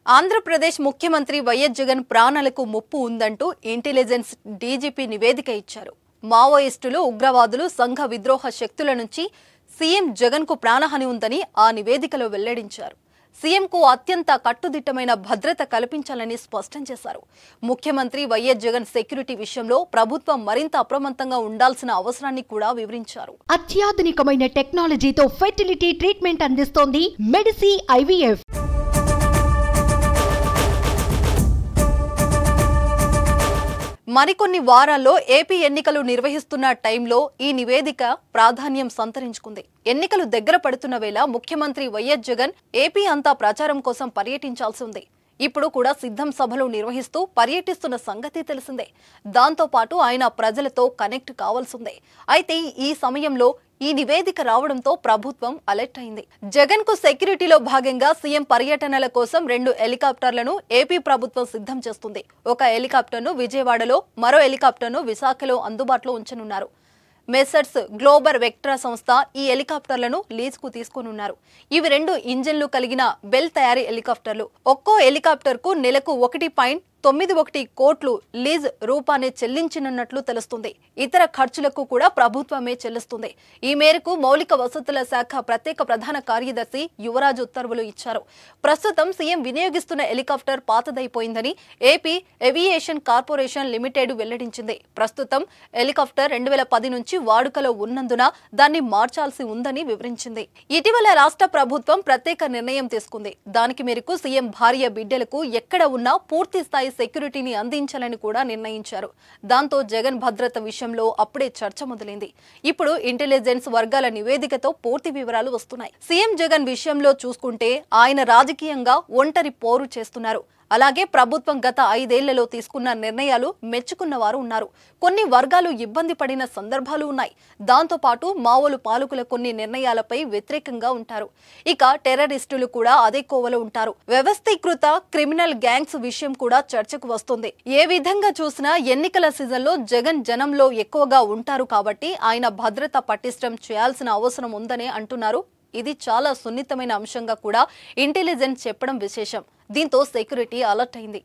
ఆంధ్రప్రదేశ్ ముఖ్యమంత్రి వైఎస్ జగన్ ప్రాణాలకు ముప్పు ఉందంటూ ఇంటెలిజెన్స్ డీజీపీ నివేదిక ఇచ్చారు. మావోయిస్టులు, ఉగ్రవాదులు, సంఘ విద్రోహ శక్తుల నుంచి సీఎం జగన్ కు ప్రాణహాని ఉందని ఆ నివేదికలో వెల్లడించారు. సీఎంకు అత్యంత కట్టుదిట్టమైన భద్రత కల్పించాలని స్పష్టం చేశారు. ముఖ్యమంత్రి వైఎస్ జగన్ సెక్యూరిటీ విషయంలో ప్రభుత్వం మరింత అప్రమత్తంగా ఉండాల్సిన అవసరాన్ని కూడా వివరించారు. అత్యాధునికమైన టెక్నాలజీతో ఫెర్టిలిటీ ట్రీట్మెంట్ అందిస్తోంది మెడిసి ఐవీఎఫ్. మరికొన్ని వారాల్లో ఏపీ ఎన్నికలు నిర్వహిస్తున్న టైంలో ఈ నివేదిక ప్రాధాన్యం సంతరించుకుంది. ఎన్నికలు దగ్గర పడుతున్న వేళ ముఖ్యమంత్రి వైఎస్ జగన్ ఏపీ అంతా ప్రచారం కోసం పర్యటించాల్సి ఉంది. ఇప్పుడు కూడా సిద్ధం సభలు నిర్వహిస్తూ పర్యటిస్తున్న సంగతి తెలిసిందే. దాంతో పాటు ఆయన ప్రజలతో కనెక్ట్ కావాల్సిందే. అయితే ఈ సమయంలో ఈ నివేదిక రావడంతో ప్రభుత్వం అలర్ట్ అయింది. జగన్ కు సెక్యూరిటీలో భాగంగా సీఎం పర్యటనల కోసం 2 హెలికాప్టర్లను ఏపీ ప్రభుత్వం సిద్ధం చేస్తుంది. ఒక హెలికాప్టర్ను విజయవాడలో, మరో హెలికాప్టర్ను విశాఖలో అందుబాటులో ఉంచనున్నారు. మెసర్స్ గ్లోబల్ వెక్ట్రా సంస్థ ఈ హెలికాప్టర్లను లీజుకు తీసుకోనున్నారు. ఇవి 2 ఇంజిన్లు కలిగిన బెల్ తయారీ హెలికాప్టర్లు. ఒక్కో హెలికాప్టర్ కు నెలకు 1.91 కోట్లు లీజ్ రూపాన్ని చెల్లించనున్నట్లు తెలుస్తుంది. ఇతర ఖర్చులకు కూడా ప్రభుత్వమే చెల్లిస్తుంది. ఈ మేరకు మౌలిక వసతుల శాఖ ప్రత్యేక ప్రధాన కార్యదర్శి యువరాజ్ ఉత్తర్వులు ఇచ్చారు. ప్రస్తుతం సీఎం వినియోగిస్తున్న హెలికాప్టర్ పాతదైపోయిందని ఏపీ ఏవియేషన్ కార్పొరేషన్ లిమిటెడ్ వెల్లడించింది. ప్రస్తుతం హెలికాప్టర్ 2010 నుంచి వాడుకలో ఉన్నందున దాన్ని మార్చాల్సి ఉందని వివరించింది. ఇటీవల రాష్ట్ర ప్రభుత్వం ప్రత్యేక నిర్ణయం తీసుకుంది. దానికి మేరకు సీఎం భార్య బిడ్డలకు ఎక్కడ ఉన్నా పూర్తి స్థాయి సెక్యూరిటీని అందించాలని కూడా నిర్ణయించారు. దాంతో జగన్ భద్రత విషయంలో అప్పుడే చర్చ మొదలైంది. ఇప్పుడు ఇంటెలిజెన్స్ వర్గాల నివేదికతో పూర్తి వివరాలు వస్తున్నాయి. సీఎం జగన్ విషయంలో చూసుకుంటే ఆయన రాజకీయంగా ఒంటరి పోరు చేస్తున్నారు. అలాగే ప్రభుత్వం గత 5 ఏళ్లలో తీసుకున్న నిర్ణయాలు మెచ్చుకున్న వారు ఉన్నారు. కొన్ని వర్గాలు ఇబ్బంది పడిన సందర్భాలు ఉన్నాయి. దాంతో పాటు మావోలు పాలకుల కొన్ని నిర్ణయాలపై వ్యతిరేకంగా ఉంటారు. ఇక టెర్రరిస్టులు కూడా అదే కోవలో ఉంటారు. వ్యవస్థీకృత క్రిమినల్ గ్యాంగ్స్ విషయం కూడా చర్చకు వస్తుంది. ఏ విధంగా చూసినా ఎన్నికల సీజన్లో జగన్ జనంలో ఎక్కువగా ఉంటారు కాబట్టి ఆయన భద్రత పటిష్టం చేయాల్సిన అవసరం ఉందనే అంటున్నారు. ఇది చాలా సున్నితమైన అంశంగా కూడా ఇంటెలిజెన్స్ చెప్పడం విశేషం. దీంతో సెక్యూరిటీ అలర్ట్ అయింది.